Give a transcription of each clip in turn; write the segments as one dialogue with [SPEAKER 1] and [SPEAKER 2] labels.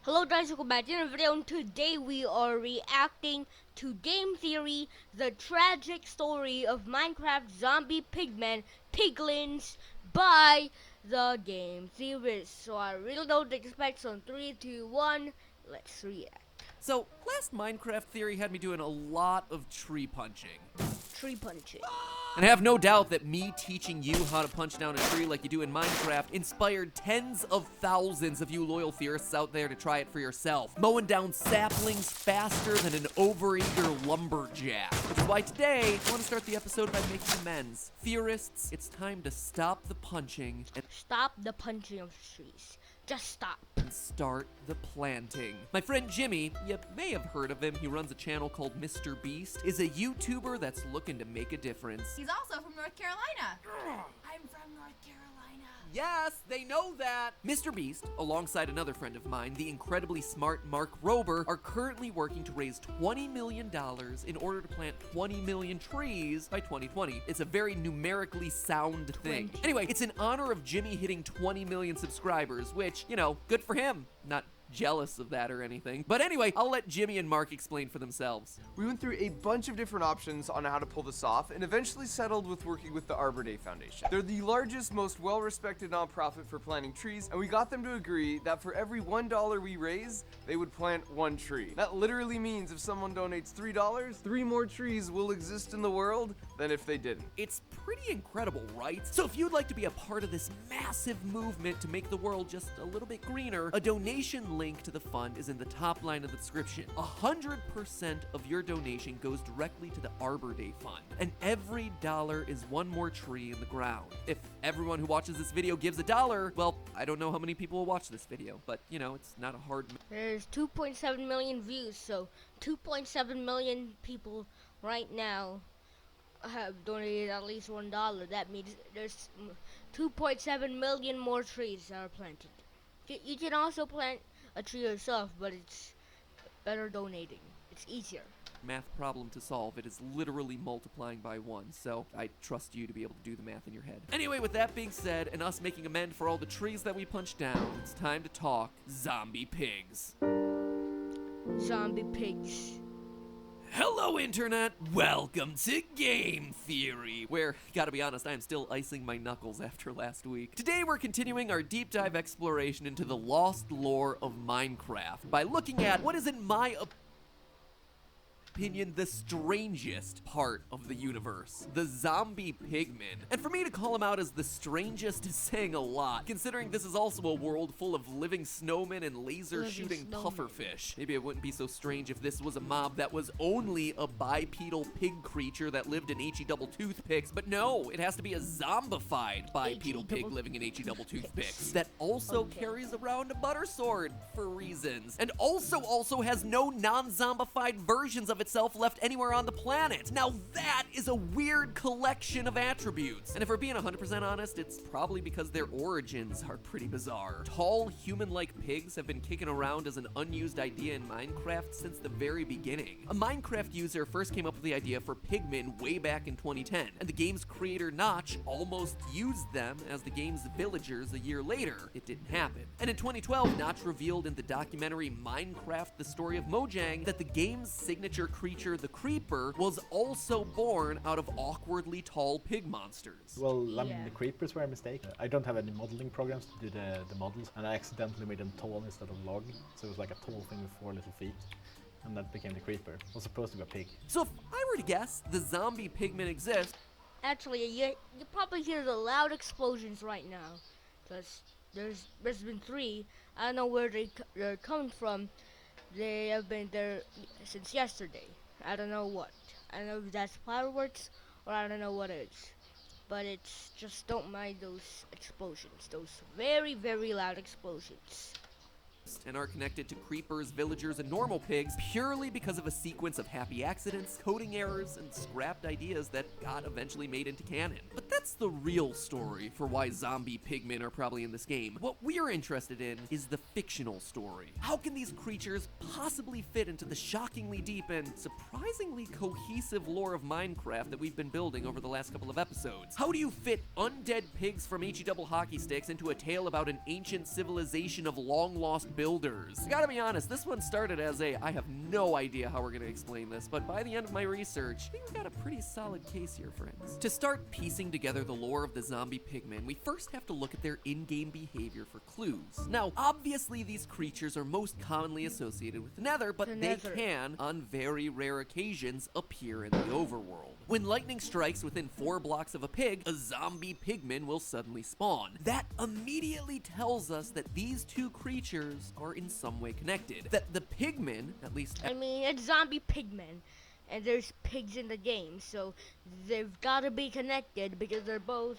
[SPEAKER 1] Hello guys, welcome back to another video, and today we are reacting to Game Theory, the tragic story of Minecraft zombie pigmen, Piglins, by the Game Theorist. So I really don't expect, so in 3, 2, 1, let's react.
[SPEAKER 2] So, last Minecraft Theory had me doing a lot of tree punching.
[SPEAKER 1] Tree punching.
[SPEAKER 2] And I have no doubt that me teaching you how to punch down a tree like you do in Minecraft inspired tens of thousands of you loyal theorists out there to try it for yourself, mowing down saplings faster than an overeager lumberjack. Which is why today, I want to start the episode by making amends. Theorists, it's time to stop the punching and
[SPEAKER 1] Stop the punching of trees. Just stop.
[SPEAKER 2] start the planting. My friend Jimmy, you may have heard of him, he runs a channel called Mr. Beast, is a YouTuber that's looking to make a difference.
[SPEAKER 3] He's also from North Carolina. I'm from North Carolina.
[SPEAKER 2] Yes, they know that! Mr. Beast, alongside another friend of mine, the incredibly smart Mark Rober, are currently working to raise $20 million in order to plant 20 million trees by 2020. It's a very numerically sound thing.
[SPEAKER 1] 20.
[SPEAKER 2] Anyway, it's in honor of Jimmy hitting 20 million subscribers, which, you know, good for him. Not jealous of that or anything. But anyway, I'll let Jimmy and Mark explain for themselves.
[SPEAKER 4] We went through a bunch of different options on how to pull this off and eventually settled with working with the Arbor Day Foundation. They're the largest, most well-respected nonprofit for planting trees, and we got them to agree that for every $1 we raise, they would plant one tree. That literally means if someone donates $3, 3 more trees will exist in the world than if they didn't.
[SPEAKER 2] It's pretty incredible, right? So if you'd like to be a part of this massive movement to make the world just a little bit greener, a donation link to the fund is in the top line of the description. 100% of your donation goes directly to the Arbor Day Fund, and every dollar is one more tree in the ground. If everyone who watches this video gives $1, well, I don't know how many people will watch this video, but you know, it's not a hard
[SPEAKER 1] There's 2.7 million views, so 2.7 million people right now have donated at least $1. That means there's 2.7 million more trees that are planted. You can also plant a tree yourself, but it's better donating. It's easier.
[SPEAKER 2] math problem to solve. It is literally multiplying by 1, so I trust you to be able to do the math in your head. Anyway, with that being said, and us making amend for all the trees that we punched down, it's time to talk zombie pigs.
[SPEAKER 1] Zombie pigs.
[SPEAKER 2] Hello, Internet! Welcome to Game Theory, where, gotta be honest, I am still icing my knuckles after last week. Today, we're continuing our deep dive exploration into the lost lore of Minecraft by looking at what is, in my opinion, the strangest part of the universe, the zombie pigmen. And for me to call them out as the strangest is saying a lot, considering this is also a world full of living snowmen and laser-shooting pufferfish. Maybe it wouldn't be so strange if this was a mob that was only a bipedal pig creature that lived in HE double toothpicks, but no, it has to be a zombified bipedal pig living in HE double toothpicks that also carries around a butter sword for reasons, and also has no non-zombified versions of itself left anywhere on the planet. Now that is a weird collection of attributes. And if we're being 100% honest, it's probably because their origins are pretty bizarre. Tall, human-like pigs have been kicking around as an unused idea in Minecraft since the very beginning. A Minecraft user first came up with the idea for pigmen way back in 2010, and the game's creator Notch almost used them as the game's villagers a year later. It didn't happen. And in 2012, Notch revealed in the documentary Minecraft: The Story of Mojang that the game's signature creature, the Creeper, was also born out of awkwardly tall pig monsters.
[SPEAKER 5] Well,
[SPEAKER 1] Yeah.
[SPEAKER 5] the creepers were a mistake. I don't have any modeling programs to do the models, and I accidentally made them tall instead of log, so it was like a tall thing with 4 little feet, and that became the creeper. It was supposed to be a pig.
[SPEAKER 2] So if I were to guess, the zombie pigmen exist.
[SPEAKER 1] Actually, you probably hear the loud explosions right now, because there's been 3. I don't know where they're coming from. They have been there since yesterday. I don't know what. I don't know if that's fireworks or I don't know what it is. But it's just, don't mind those explosions. Those very, very loud explosions.
[SPEAKER 2] And are connected to creepers, villagers, and normal pigs purely because of a sequence of happy accidents, coding errors, and scrapped ideas that got eventually made into canon. But that's the real story for why zombie pigmen are probably in this game. What we're interested in is the fictional story. How can these creatures possibly fit into the shockingly deep and surprisingly cohesive lore of Minecraft that we've been building over the last couple of episodes? How do you fit undead pigs from HE double hockey sticks into a tale about an ancient civilization of long-lost builders. I gotta be honest, this one started as I have no idea how we're gonna explain this, but by the end of my research, I think we got a pretty solid case here, friends. To start piecing together the lore of the zombie pigmen, we first have to look at their in-game behavior for clues. Now, obviously these creatures are most commonly associated with the Nether, but they can, on very rare occasions, appear in the overworld. When lightning strikes within 4 blocks of a pig, a zombie pigman will suddenly spawn. That immediately tells us that these two creatures are in some way connected. That the pigmen, at least...
[SPEAKER 1] I mean, it's zombie pigmen, and there's pigs in the game, so they've gotta be connected because they're both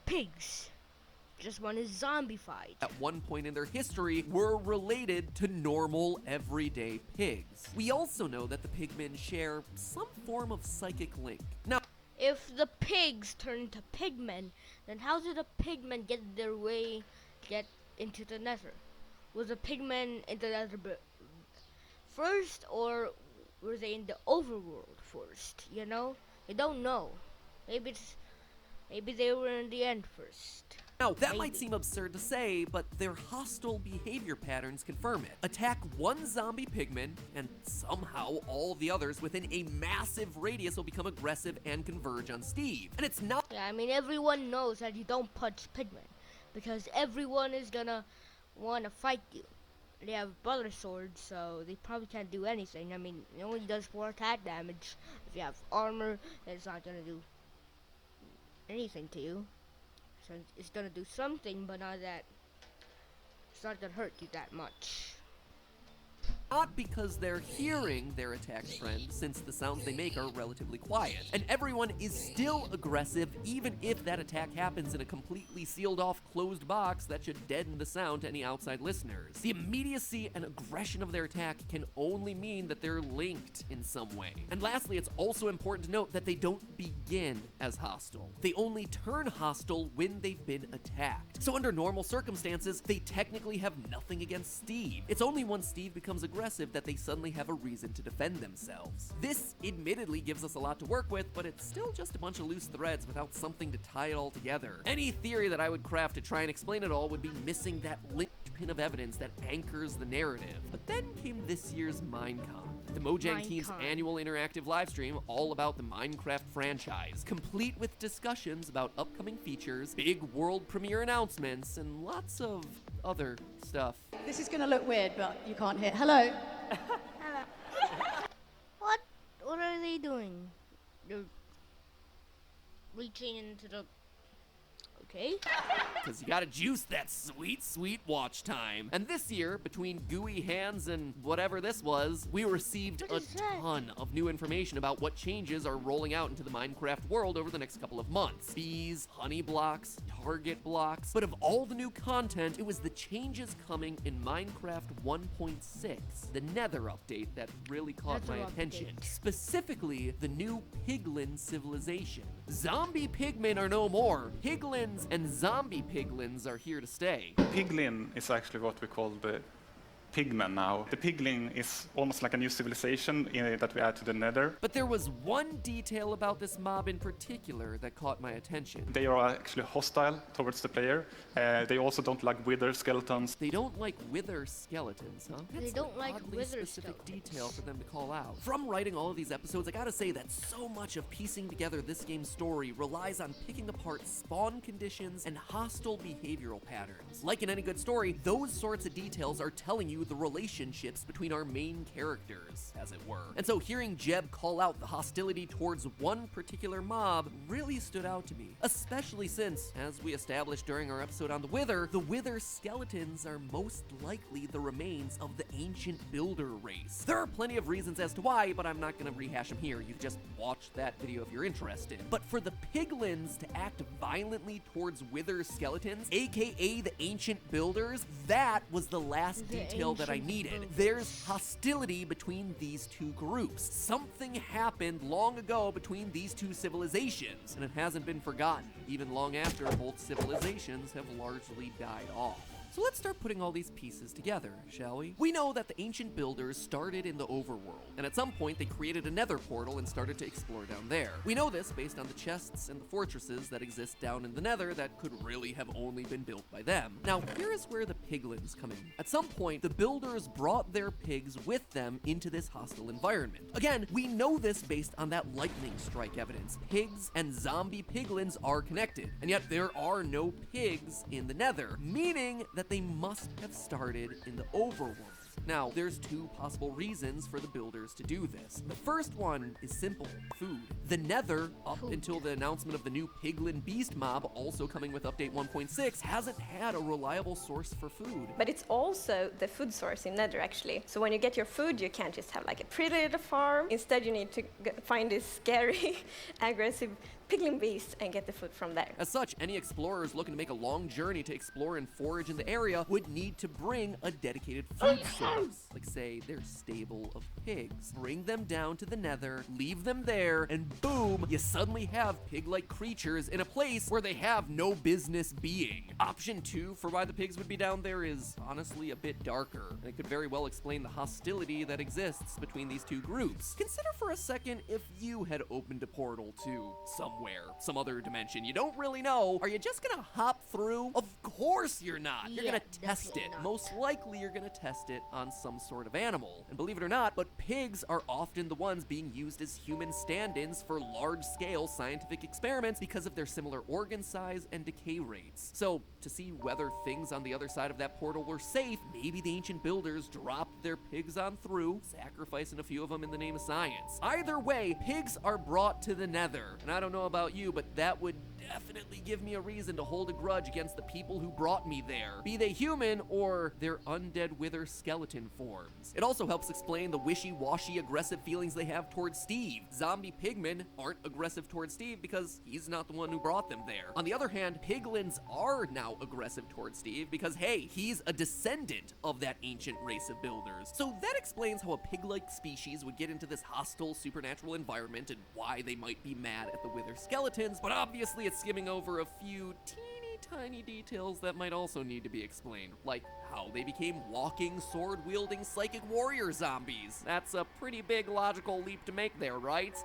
[SPEAKER 1] pigs. Just one is zombified.
[SPEAKER 2] At one point in their history, were related to normal, everyday pigs. We also know that the pigmen share some form of psychic link. Now,
[SPEAKER 1] if the pigs turn into pigmen, then how did the pigmen get into the Nether? Was the pigmen in the Nether first, or were they in the overworld first? You know, I don't know. Maybe they were in the end first.
[SPEAKER 2] Now, that might seem absurd to say, but their hostile behavior patterns confirm it. Attack one zombie pigman, and somehow all the others within a massive radius will become aggressive and converge on Steve. And it's not...
[SPEAKER 1] Yeah, I mean, everyone knows that you don't punch pigmen, because everyone is gonna want to fight you. They have butter swords, so they probably can't do anything. I mean, it only does 4 attack damage. If you have armor, then it's not gonna do anything to you. So it's gonna do something, but not that. It's not gonna hurt you that much.
[SPEAKER 2] Not because they're hearing their attacked friend, since the sounds they make are relatively quiet. And everyone is still aggressive, even if that attack happens in a completely sealed off closed box that should deaden the sound to any outside listeners. The immediacy and aggression of their attack can only mean that they're linked in some way. And lastly, it's also important to note that they don't begin as hostile. They only turn hostile when they've been attacked. So under normal circumstances, they technically have nothing against Steve. It's only once Steve becomes aggressive that they suddenly have a reason to defend themselves. This admittedly gives us a lot to work with, but it's still just a bunch of loose threads without something to tie it all together. Any theory that I would craft to try and explain it all would be missing that linchpin of evidence that anchors the narrative. But then came this year's Minecon, the Mojang team's annual interactive livestream all about the Minecraft franchise, complete with discussions about upcoming features, big world premiere announcements, and lots of other stuff.
[SPEAKER 6] This is going to look weird, but you can't hear. Hello?
[SPEAKER 1] Hello. What? What are they doing? They're reaching into the... Okay.
[SPEAKER 2] Because you gotta juice that sweet, sweet watch time. And this year, between gooey hands and whatever this was, we received a ton of new information about what changes are rolling out into the Minecraft world over the next couple of months. Bees, honey blocks, target blocks. But of all the new content, it was the changes coming in Minecraft 1.6, the Nether update, that really caught my attention. Specifically, the new Piglin civilization. Zombie pigmen are no more. Piglins and zombie piglins are here to stay.
[SPEAKER 7] Piglin is actually what we call the Pigmen now. The Piglin is almost like a new civilization that we add to the Nether.
[SPEAKER 2] But there was one detail about this mob in particular that caught my attention.
[SPEAKER 7] They are actually hostile towards the player. They also don't like wither skeletons.
[SPEAKER 2] They don't like wither skeletons, huh?
[SPEAKER 1] They don't like wither
[SPEAKER 2] specific
[SPEAKER 1] skeletons.
[SPEAKER 2] detail for them to call out. From writing all of these episodes, I gotta say that so much of piecing together this game's story relies on picking apart spawn conditions and hostile behavioral patterns. Like in any good story, those sorts of details are telling you the relationships between our main characters, as it were. And so hearing Jeb call out the hostility towards one particular mob really stood out to me, especially since, as we established during our episode on the Wither skeletons are most likely the remains of the ancient builder race. There are plenty of reasons as to why, but I'm not gonna rehash them here. You can just watch that video if you're interested. But for the Piglins to act violently towards Wither skeletons, aka the ancient builders, that was the last detail that I needed. There's hostility between these two groups. Something happened long ago between these two civilizations, and it hasn't been forgotten, even long after both civilizations have largely died off. So let's start putting all these pieces together, shall we? We know that the ancient builders started in the overworld, and at some point they created a nether portal and started to explore down there. We know this based on the chests and the fortresses that exist down in the nether that could really have only been built by them. Now, here is where the piglins come in. At some point, the builders brought their pigs with them into this hostile environment. Again, we know this based on that lightning strike evidence. Pigs and zombie piglins are connected, and yet there are no pigs in the nether, meaning that they must have started in the overworld. Now, there's two possible reasons for the builders to do this. The first one is simple: food. The nether, up until the announcement of the new piglin beast mob, also coming with update 1.6, hasn't had a reliable source for food.
[SPEAKER 8] But it's also the food source in Nether, actually. So when you get your food, you can't just have like a pretty little farm. Instead, you need to find this scary, aggressive piglin beast and get the food from there.
[SPEAKER 2] As such, any explorers looking to make a long journey to explore and forage in the area would need to bring a dedicated food source, like say their stable of pigs. Bring them down to the nether, leave them there, and boom, you suddenly have pig-like creatures in a place where they have no business being. Option 2 for why the pigs would be down there is honestly a bit darker, and it could very well explain the hostility that exists between these two groups. Consider for a second if you had opened a portal to some other dimension you don't really know. Are you just gonna hop through? Of course you're not. You're gonna test it. Most likely you're gonna test it on some sort of animal. And believe it or not, but pigs are often the ones being used as human stand-ins for large-scale scientific experiments because of their similar organ size and decay rates. So, to see whether things on the other side of that portal were safe, maybe the ancient builders dropped their pigs on through, sacrificing a few of them in the name of science. Either way, pigs are brought to the nether. And I don't know about you, but that would definitely give me a reason to hold a grudge against the people who brought me there, be they human or their undead wither skeleton forms. It also helps explain the wishy-washy aggressive feelings they have towards Steve. Zombie pigmen aren't aggressive towards Steve because he's not the one who brought them there. On the other hand, piglins are now aggressive towards Steve because, hey, he's a descendant of that ancient race of builders. So that explains how a pig-like species would get into this hostile supernatural environment and why they might be mad at the wither skeletons, but obviously it's skimming over a few teeny tiny details that might also need to be explained, like how they became walking, sword-wielding psychic warrior zombies. That's a pretty big logical leap to make there, right?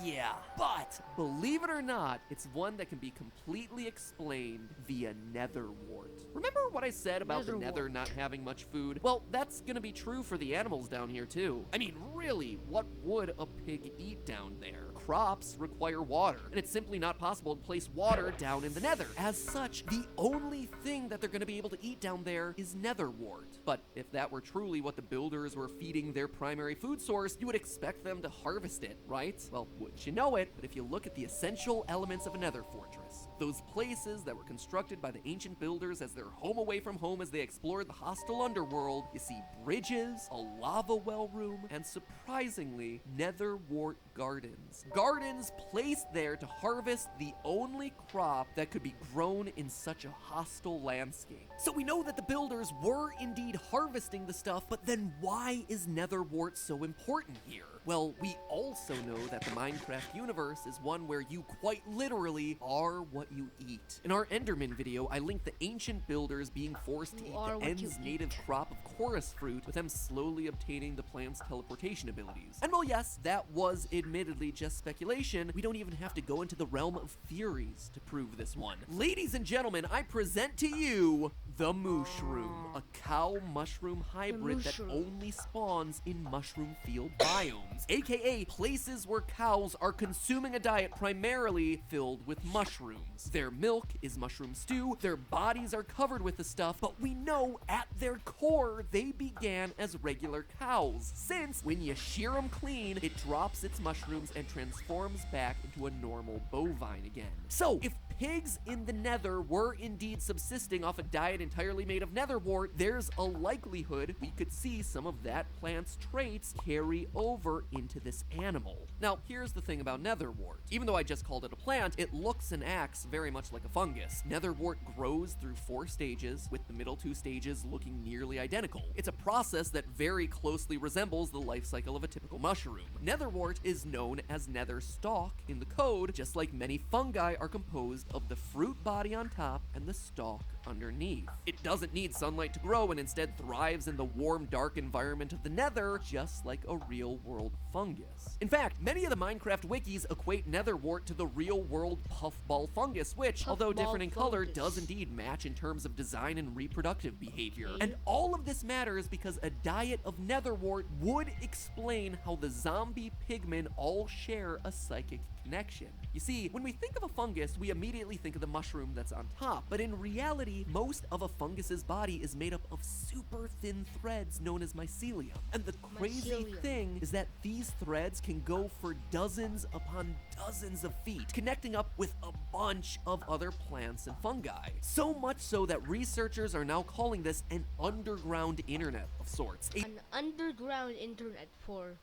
[SPEAKER 2] Yeah. But, believe it or not, it's one that can be completely explained via nether wart. Remember what I said about the nether not having much food? Well, that's gonna be true for the animals down here too. I mean, really, what would a pig eat down there? Crops require water, and it's simply not possible to place water down in the nether. As such, the only thing that they're gonna be able to eat down there is nether wart. But if that were truly what the builders were feeding their primary food source, you would expect them to harvest it, right? Well, wouldn't you know it, but if you look at the essential elements of a nether fortress, those places that were constructed by the ancient builders as their home away from home as they explored the hostile underworld, you see bridges, a lava well room, and surprisingly, nether wart gardens. Gardens placed there to harvest the only crop that could be grown in such a hostile landscape. So we know that the builders were indeed harvesting the stuff, but then why is nether wart so important here? Well, we also know that the Minecraft universe is one where you quite literally are what you eat. In our Enderman video, I linked the ancient builders being forced to eat the End's native crop of chorus fruit, with them slowly obtaining the plant's teleportation abilities. And while yes, that was admittedly just speculation, we don't even have to go into the realm of theories to prove this one. Ladies and gentlemen, I present to you the Mushroom, a cow mushroom hybrid that only spawns in mushroom field biomes, aka places where cows are consuming a diet primarily filled with mushrooms. Their milk is mushroom stew, their bodies are covered with the stuff, but we know at their core they began as regular cows, since when you shear them clean, it drops its mushrooms and transforms back into a normal bovine again. So if pigs in the nether were indeed subsisting off a diet entirely made of nether wart, there's a likelihood we could see some of that plant's traits carry over into this animal. Now, here's the thing about nether wart. Even though I just called it a plant, it looks and acts very much like a fungus. Nether wart grows through 4 stages, with the middle 2 stages looking nearly identical. It's a process that very closely resembles the life cycle of a typical mushroom. Nether wart is known as nether stalk in the code, just like many fungi are composed of the fruit body on top and the stalk underneath. It doesn't need sunlight to grow and instead thrives in the warm, dark environment of the nether, just like a real-world fungus. In fact, many of the Minecraft wikis equate netherwort to the real-world puffball fungus, which, although
[SPEAKER 1] Puffball
[SPEAKER 2] different in color,
[SPEAKER 1] fungus.
[SPEAKER 2] does indeed match in terms of design and reproductive behavior. And all of this matters because a diet of netherwort would explain how the zombie pigmen all share a psychic connection. You see, when we think of a fungus, we immediately think of the mushroom that's on top, but in reality, most of a fungus's body is made up of super thin threads known as mycelium. And the crazy
[SPEAKER 1] Mycelium.
[SPEAKER 2] thing is that these threads can go for dozens upon dozens of feet, connecting up with a bunch of other plants and fungi. So much so that researchers are now calling this an underground internet of sorts. A
[SPEAKER 1] An underground internet for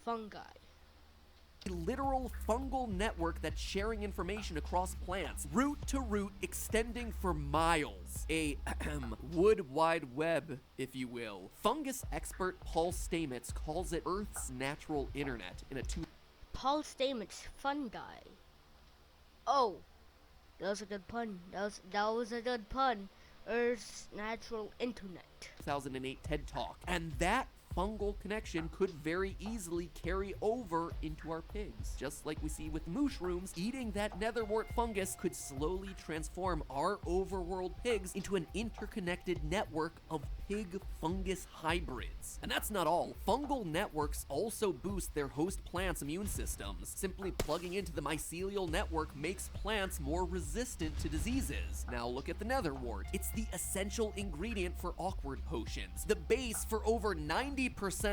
[SPEAKER 1] fungi.
[SPEAKER 2] literal fungal network that's sharing information across plants, root to root, extending for miles. A wood wide web, if you will. Fungus expert Paul Stamets calls it Earth's natural internet in a
[SPEAKER 1] Paul Stamets, fungi. Oh, that was a good pun. That was a good pun. Earth's natural internet.
[SPEAKER 2] 2008 TED Talk. And that fungal connection could very easily carry over into our pigs. Just like we see with mushrooms, eating that netherwort fungus could slowly transform our overworld pigs into an interconnected network of pig fungus hybrids. And that's not all. Fungal networks also boost their host plants' immune systems. Simply plugging into the mycelial network makes plants more resistant to diseases. Now look at the netherwort. It's the essential ingredient for awkward potions, the base for over 90%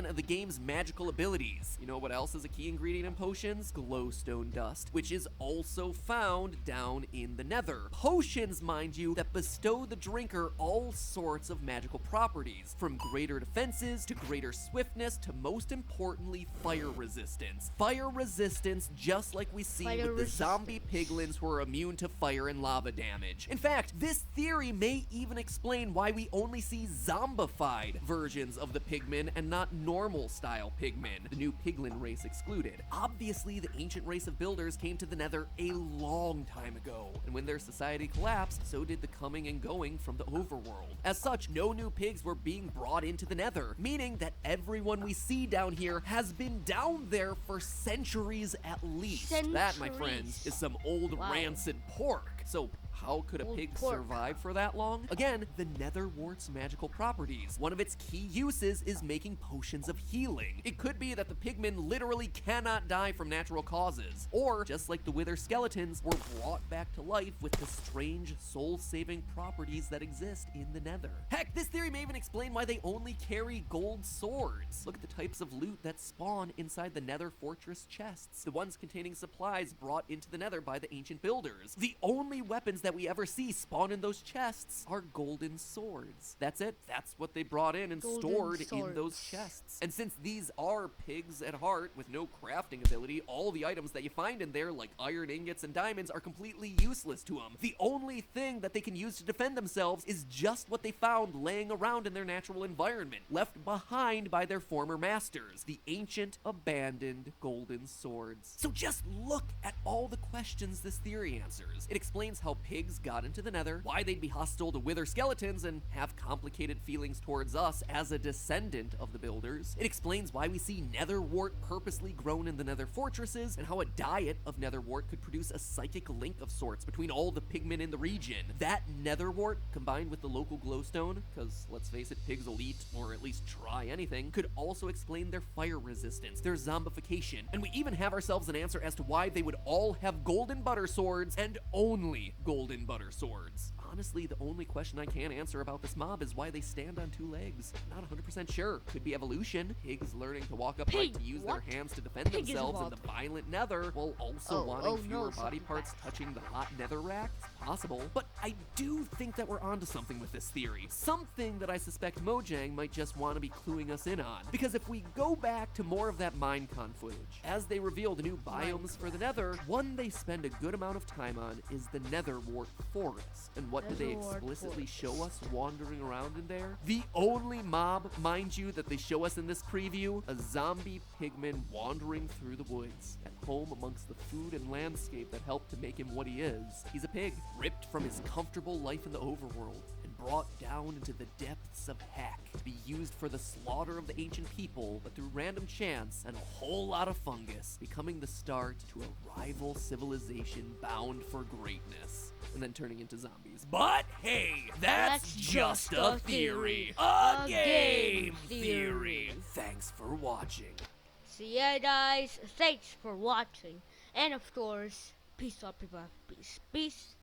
[SPEAKER 2] of the game's magical abilities. You know what else is a key ingredient in potions? Glowstone dust, which is also found down in the nether. Potions, mind you, that bestow the drinker all sorts of magical properties, from greater defenses to greater swiftness to, most importantly, fire resistance. Fire resistance, just like we see
[SPEAKER 1] Fire
[SPEAKER 2] with the
[SPEAKER 1] resistance.
[SPEAKER 2] zombie piglins who are immune to fire and lava damage. In fact, this theory may even explain why we only see zombified versions of the pigmen and not normal style pigmen, the new piglin race excluded. Obviously, the ancient race of builders came to the nether a long time ago, and when their society collapsed, so did the coming and going from the overworld. As such, no new pigs were being brought into the nether, meaning that everyone we see down here has been down there for centuries at least. That, my friends,
[SPEAKER 1] Centuries.
[SPEAKER 2] is some old
[SPEAKER 1] Wow.
[SPEAKER 2] rancid pork. So how could a
[SPEAKER 1] Old
[SPEAKER 2] pig
[SPEAKER 1] pork.
[SPEAKER 2] survive for that long? Again, the netherwort's magical properties. One of its key uses is making potions of healing. It could be that the pigmen literally cannot die from natural causes, or just like the wither skeletons, were brought back to life with the strange soul-saving properties that exist in the nether. Heck, this theory may even explain why they only carry gold swords. Look at the types of loot that spawn inside the nether fortress chests, the ones containing supplies brought into the nether by the ancient builders. The only weapons that we ever see spawn in those chests are golden swords. That's it. That's what they brought in and
[SPEAKER 1] Golden
[SPEAKER 2] stored in those
[SPEAKER 1] swords.
[SPEAKER 2] chests. And since these are pigs at heart with no crafting ability, all the items that you find in there, like iron ingots and diamonds, are completely useless to them. The only thing that they can use to defend themselves is just what they found laying around in their natural environment, left behind by their former masters, the ancient abandoned golden swords. So just look at all the questions this theory answers. It explains how pigs got into the nether, why they'd be hostile to wither skeletons and have complicated feelings towards us as a descendant of the builders. It explains why we see netherwort purposely grown in the nether fortresses, and how a diet of netherwort could produce a psychic link of sorts between all the pigmen in the region. That netherwort, combined with the local glowstone, because let's face it, pigs will eat, or at least try anything, could also explain their fire resistance, their zombification, and we even have ourselves an answer as to why they would all have golden butter swords and only golden butter swords. Honestly, the only question I can answer about this mob is why they stand on two legs. Not 100% sure. Could be evolution. Pigs learning to walk upright
[SPEAKER 1] Pig,
[SPEAKER 2] to use
[SPEAKER 1] what?
[SPEAKER 2] their hands to defend
[SPEAKER 1] Pig is
[SPEAKER 2] themselves in
[SPEAKER 1] evolved.
[SPEAKER 2] the violent nether, while also
[SPEAKER 1] Oh,
[SPEAKER 2] wanting
[SPEAKER 1] oh,
[SPEAKER 2] fewer
[SPEAKER 1] no,
[SPEAKER 2] body
[SPEAKER 1] something
[SPEAKER 2] parts
[SPEAKER 1] bad.
[SPEAKER 2] touching the hot nether rack. It's possible. But I do think that we're onto something with this theory. Something that I suspect Mojang might just want to be cluing us in on. Because if we go back to more of that Minecon footage, as they reveal the new biomes for the nether, one they spend a good amount of time on is the netherwort forest. And what do they
[SPEAKER 1] Netherwort
[SPEAKER 2] explicitly
[SPEAKER 1] forest.
[SPEAKER 2] show us wandering around in there? The only mob, mind you, that they show us in this preview, a zombie pigman wandering through the woods, at home amongst the food and landscape that helped to make him what he is. He's a pig, ripped from his comfortable life in the overworld, and brought down into the depths of heck to be used for the slaughter of the ancient people, but through random chance and a whole lot of fungus, becoming the start to a rival civilization bound for greatness, and then turning into zombies. But hey, that's just a theory. A game theory. Thanks for watching.
[SPEAKER 1] See ya, guys. Thanks for watching. And of course, peace out, people. Peace. Peace.